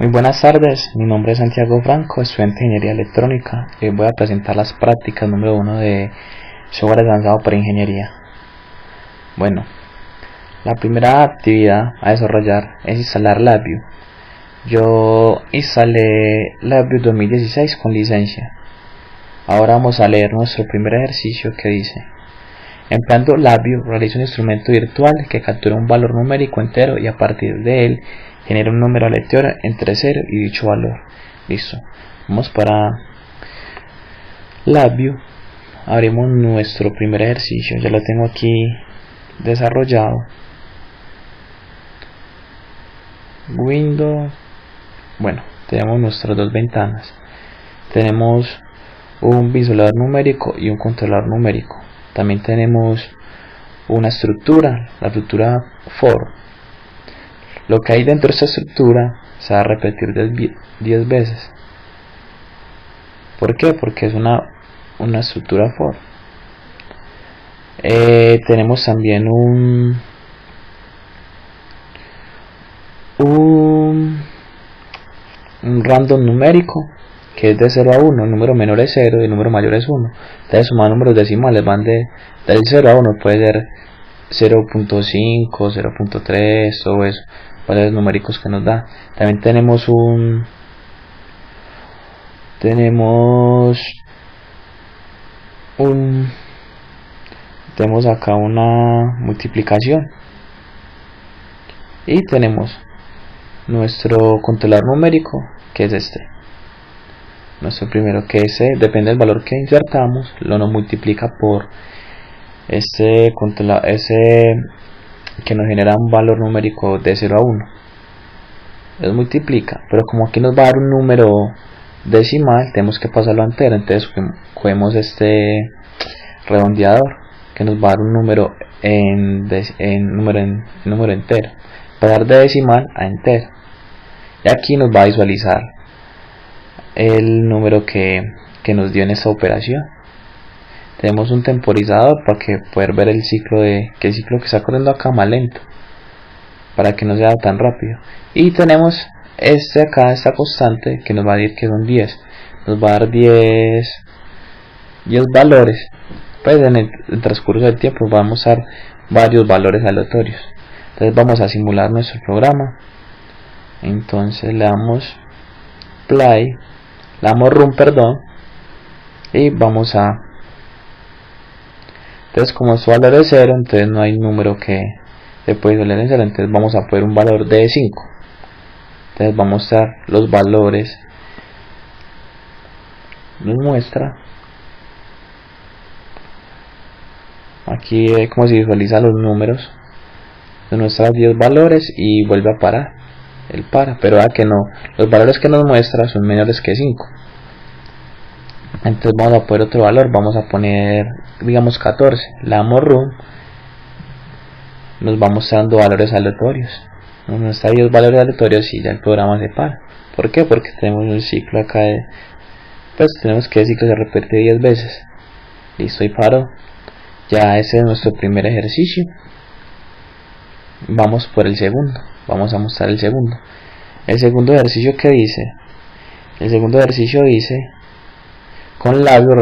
Muy buenas tardes, mi nombre es Santiago Franco, estudiante de Ingeniería Electrónica y hoy voy a presentar las prácticas número 1 de software avanzado para ingeniería. Bueno, la primera actividad a desarrollar es instalar LabVIEW. Yo instalé LabVIEW 2016 con licencia. Ahora vamos a leer nuestro primer ejercicio que dice: empleando LabVIEW realiza un instrumento virtual que captura un valor numérico entero y a partir de él genera un número aleatorio entre 0 y dicho valor. Listo. Vamos para LabVIEW. Abrimos nuestro primer ejercicio. Ya lo tengo aquí desarrollado. Windows. Bueno, tenemos nuestras dos ventanas. Tenemos un visualizador numérico y un controlador numérico. También tenemos una estructura, la estructura for. Lo que hay dentro de esta estructura se va a repetir 10 veces. ¿Por qué? Porque es una estructura for. Tenemos también un random numérico que es de 0 a 1, el número menor es 0 y el número mayor es 1. Entonces sumar números decimales van del 0 a 1, puede ser 0.5, 0.3, todo eso, valores numéricos que nos da. También tenemos tenemos acá una multiplicación y tenemos nuestro controlador numérico, que es nuestro primero, que depende del valor que insertamos, lo nos multiplica por ese que nos genera un valor numérico de 0 a 1. Los multiplica, pero como aquí nos va a dar un número decimal, tenemos que pasarlo a entero. Entonces cogemos este redondeador que nos va a dar un número número entero, pasar de decimal a entero, y aquí nos va a visualizar el número que nos dio en esta operación. Tenemos un temporizador para que poder ver el ciclo que el ciclo que está corriendo acá más lento, para que no sea tan rápido. Y tenemos acá, esta constante que nos va a decir que son 10, nos va a dar 10 valores. Pues en el transcurso del tiempo vamos a dar varios valores aleatorios. Entonces vamos a simular nuestro programa. Entonces le damos play, le damos run, y vamos a... Entonces como su valor es 0, entonces no hay número que se puede visualizar en 0, entonces vamos a poner un valor de 5. Entonces vamos a mostrar los valores, nos muestra aquí como se visualiza los números de nuestros 10 valores y vuelve a parar, él para, pero que no, los valores que nos muestra son menores que 5. Entonces vamos a poner otro valor, vamos a poner digamos 14, le damos run, nos va mostrando valores aleatorios, nos muestra 10 valores aleatorios y ya el programa se para. ¿Por qué? Porque tenemos un ciclo acá pues tenemos que el ciclo se repite 10 veces. Listo, y paró. Ya ese es nuestro primer ejercicio. Vamos por el segundo, vamos a mostrar el segundo. El segundo ejercicio que dice, con LabVIEW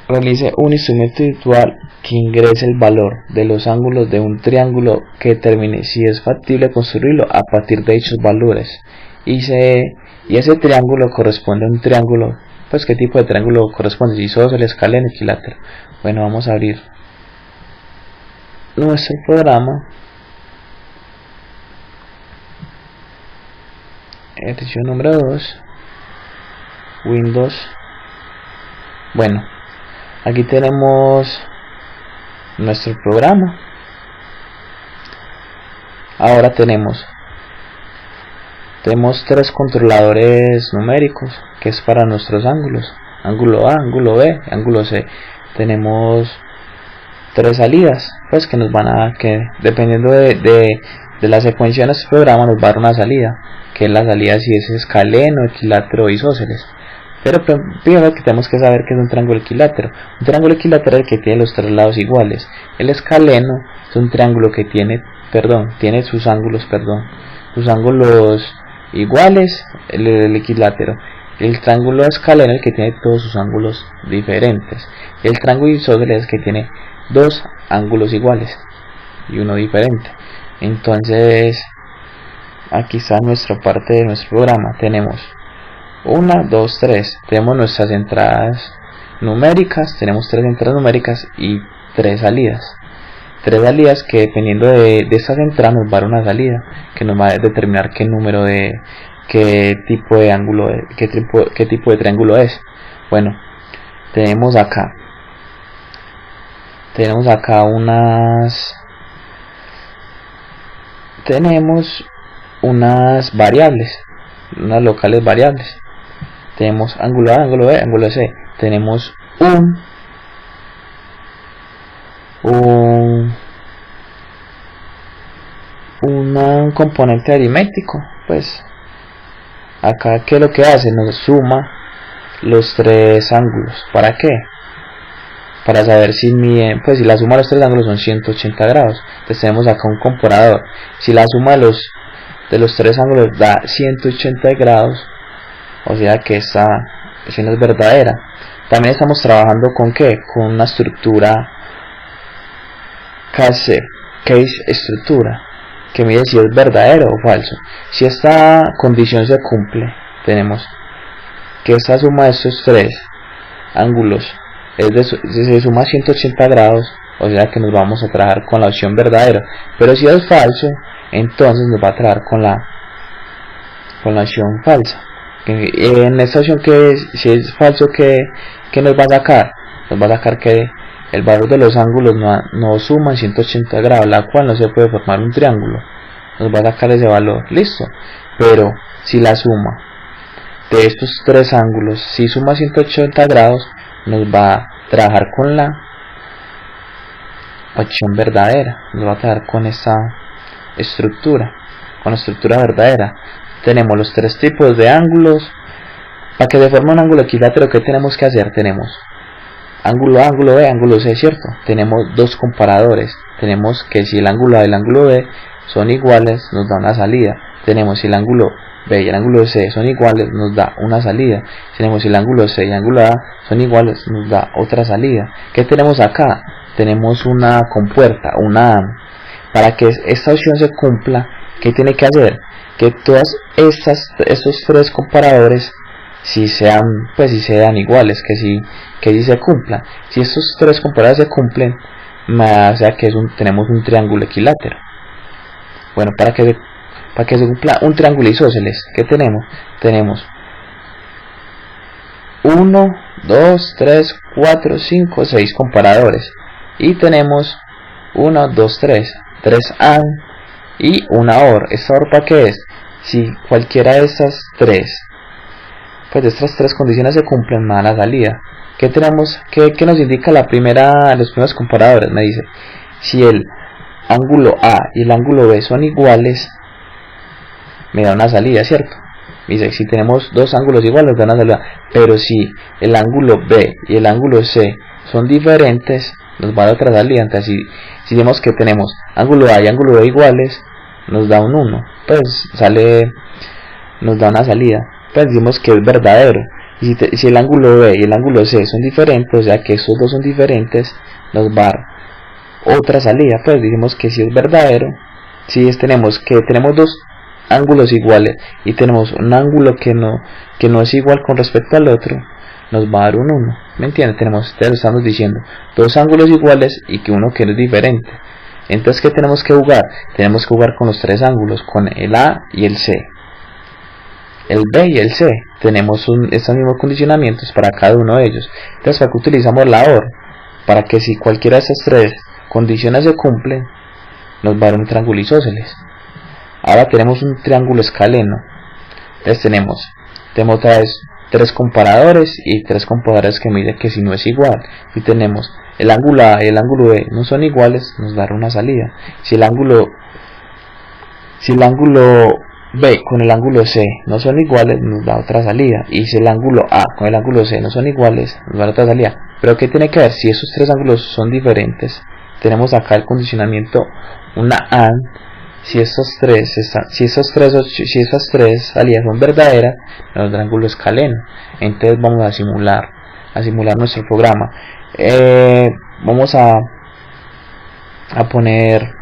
realice un instrumento virtual que ingrese el valor de los ángulos de un triángulo que determine si es factible construirlo a partir de dichos valores. Y ese triángulo corresponde a un triángulo, pues qué tipo de triángulo corresponde, si isósceles, escaleno, equilátero. Bueno, vamos a abrir nuestro programa, ejercicio número 2, Windows. Bueno, aquí tenemos nuestro programa. Ahora tenemos 3 controladores numéricos, que es para nuestros ángulos: ángulo A, ángulo B, ángulo C. Tenemos 3 salidas, pues que nos van a, que dependiendo de la secuencia de nuestro programa nos va a dar una salida, que es la salida si es escaleno, equilátero o isósceles. Pero primero que tenemos que saber que es un triángulo equilátero. Un triángulo equilátero es el que tiene los 3 lados iguales. El escaleno es un triángulo que tiene sus ángulos, sus ángulos iguales, el equilátero. El triángulo escaleno es el que tiene todos sus ángulos diferentes. El triángulo isósceles es el que tiene dos ángulos iguales y uno diferente. Entonces aquí está nuestra parte de nuestro programa. Tenemos 1, 2, 3. Tenemos nuestras entradas numéricas. Tenemos 3 entradas numéricas y 3 salidas. 3 salidas que dependiendo de estas entradas nos va a dar una salida que nos va a determinar qué número de qué tipo de ángulo, qué tipo de triángulo es. Bueno, tenemos acá unas variables, unas locales variables. Tenemos ángulo A, ángulo B, ángulo C. Tenemos un componente aritmético. Pues acá, ¿qué es lo que hace? Nos suma los 3 ángulos. ¿Para qué? Para saber si si la suma de los 3 ángulos son 180 grados. Entonces tenemos acá un comparador. Si la suma de los 3 ángulos da 180 grados, o sea que esta no es verdadera. También estamos trabajando con ¿qué? Con una estructura case estructura, que mide si es verdadero o falso. Si esta condición se cumple, tenemos que esta suma de estos 3 ángulos se suma 180 grados, o sea que nos vamos a trabajar con la opción verdadero. Pero si es falso, entonces nos va a trabajar con la opción falsa. En esta opción, que si es falso, ¿qué nos va a sacar? Nos va a sacar que el valor de los ángulos no suma 180 grados, la cual no se puede formar un triángulo. Nos va a sacar ese valor, listo. Pero si la suma de estos 3 ángulos, si suma 180 grados, nos va a trabajar con la opción verdadera. Nos va a trabajar con esa estructura, con la estructura verdadera. Tenemos los 3 tipos de ángulos. Para que se forme un ángulo equilátero, ¿qué tenemos que hacer? Tenemos ángulo A, ángulo B, ángulo C, ¿cierto? Tenemos 2 comparadores. Tenemos que si el ángulo A y el ángulo B son iguales, nos da una salida. Tenemos si el ángulo B y el ángulo C son iguales, nos da una salida. Tenemos si el ángulo C y el ángulo A son iguales, nos da otra salida. ¿Qué tenemos acá? Tenemos una compuerta, una AND. Para que esta opción se cumpla, ¿qué tiene que hacer? Que todas estos 3 comparadores si sean iguales, que si se cumplan. Si estos 3 comparadores se cumplen, o sea que tenemos un triángulo equilátero. Bueno, para que se cumpla un triángulo isósceles, ¿qué tenemos? Tenemos 1, 2, 3, 4, 5, 6 comparadores. Y tenemos 1, 2, 3 AND y una OR. ¿Esta OR para qué es? Si cualquiera de estas 3, pues de estas 3 condiciones se cumplen, más la salida. ¿Qué tenemos? ¿Qué nos indica los primeros comparadores? Me dice, si el ángulo A y el ángulo B son iguales, me da una salida, ¿cierto? Me dice, si tenemos 2 ángulos iguales, da una salida. Pero si el ángulo B y el ángulo C son diferentes, nos va a dar otra salida. Entonces, si vemos que tenemos ángulo A y ángulo B iguales, nos da un 1, pues nos da una salida. Pues decimos que es verdadero. Y si el ángulo B y el ángulo C son diferentes, o sea que estos 2 son diferentes, nos va a dar otra salida. Pues decimos que si es verdadero. Si tenemos 2 ángulos iguales y tenemos un ángulo que no es igual con respecto al otro, nos va a dar un 1. ¿Me entienden? Estamos diciendo 2 ángulos iguales y que uno que no es diferente. Entonces, ¿qué tenemos que jugar? Tenemos que jugar con los 3 ángulos, con el A y el C, el B y el C. Tenemos estos mismos condicionamientos para cada uno de ellos. Entonces, ¿para qué utilizamos la OR? Para que si cualquiera de estas 3 condiciones se cumplen, nos va a dar un triángulo isósceles. Ahora tenemos un triángulo escaleno. Entonces tenemos otra vez 3 comparadores y 3 comparadores que miden que si no es igual. Y tenemos el ángulo A y el ángulo B no son iguales, nos dará una salida. Si el ángulo B con el ángulo C no son iguales, nos da otra salida. Y si el ángulo A con el ángulo C no son iguales, nos da otra salida. Pero ¿qué tiene que ver? Si esos 3 ángulos son diferentes, tenemos acá el condicionamiento, una AND, si esas tres salidas son verdaderas, nuestro ángulo escaleno. Entonces vamos a simular nuestro programa. Vamos a poner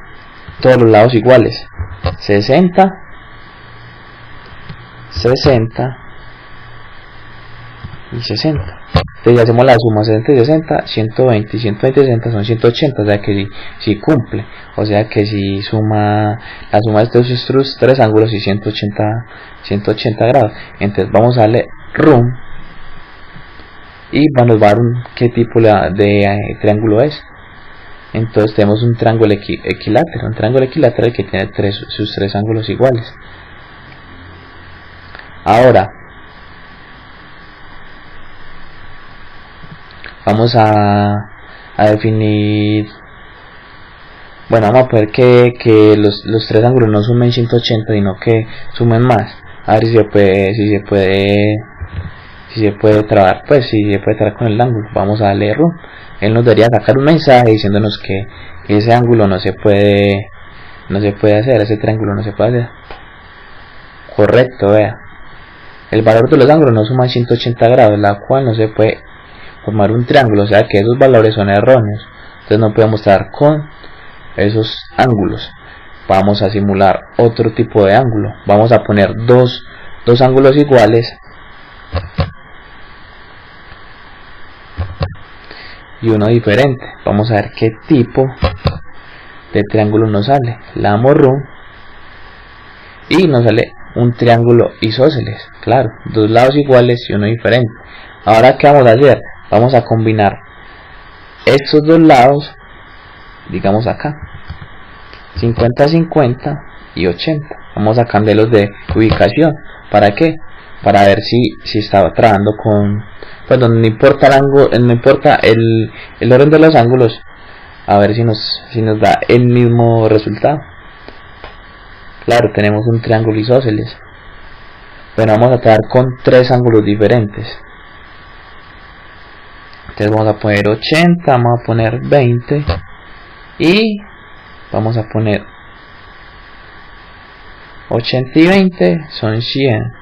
todos los lados iguales, 60, 60 y 60. Entonces hacemos la suma, 60 y 60, 120 y 120 y 60 son 180, o sea que si cumple, o sea que si suma la suma de estos tres ángulos y 180 grados. Entonces vamos a darle run y nos va a dar qué tipo de triángulo es. Entonces tenemos un triángulo equilátero, que tiene sus tres ángulos iguales. Ahora vamos a definir, bueno, vamos a poner que los tres ángulos no sumen 180, sino que sumen más. A ver si se puede trabajar, con el ángulo. Vamos a darle run. Él nos debería sacar un mensaje diciéndonos que ese ángulo no se puede hacer, ese triángulo no se puede hacer. Correcto, vea. El valor de los ángulos no suma 180 grados, la cual no se puede formar un triángulo, o sea que esos valores son erróneos. Entonces no podemos estar con esos ángulos. Vamos a simular otro tipo de ángulo. Vamos a poner dos ángulos iguales y uno diferente. Vamos a ver qué tipo de triángulo nos sale. Le damos run y nos sale un triángulo isósceles. Claro, dos lados iguales y uno diferente. Ahora ¿qué vamos a hacer? Vamos a combinar estos dos lados, digamos acá, 50-50 y 80. Vamos a cambiarlos de ubicación. ¿Para qué? Para ver si estaba trabajando con, pues no importa el ángulo, no importa el orden de los ángulos, a ver si nos da el mismo resultado. Claro, tenemos un triángulo isósceles, pero vamos a trabajar con tres ángulos diferentes. Entonces vamos a poner 80, vamos a poner 20 y vamos a poner 80 y 20 son 100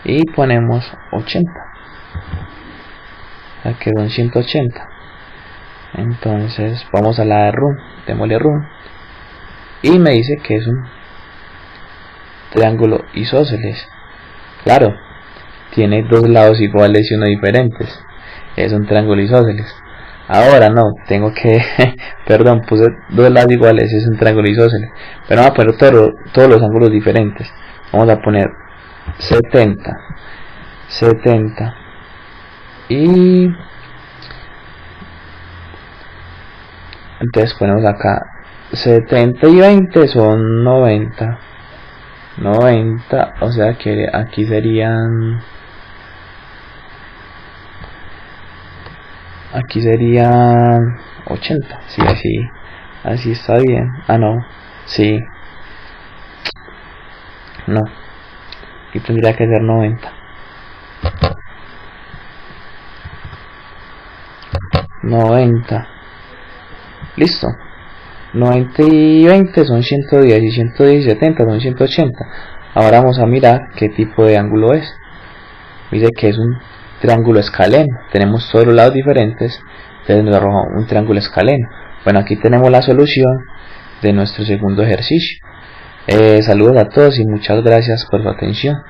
y ponemos 80, o sea que son 180. Entonces vamos a la de run, démosle run y me dice que es un triángulo isósceles. Claro, tiene dos lados iguales y uno diferentes, es un triángulo isósceles. Ahora no, tengo que perdón, puse dos lados iguales, es un triángulo isósceles, pero vamos a poner todos los ángulos diferentes. Vamos a poner 70 y entonces ponemos acá 70 y 20 son 90, o sea que aquí serían 80, sí, así está bien. Ah, no, sí, no, aquí tendría que ser 90. Listo. 90 y 20 son 110 y 110 y 70 son 180. Ahora vamos a mirar qué tipo de ángulo es. Dice que es un triángulo escaleno. Tenemos todos los lados diferentes, entonces nos arroja un triángulo escaleno. Bueno, aquí tenemos la solución de nuestro segundo ejercicio. Saludos a todos y muchas gracias por su atención.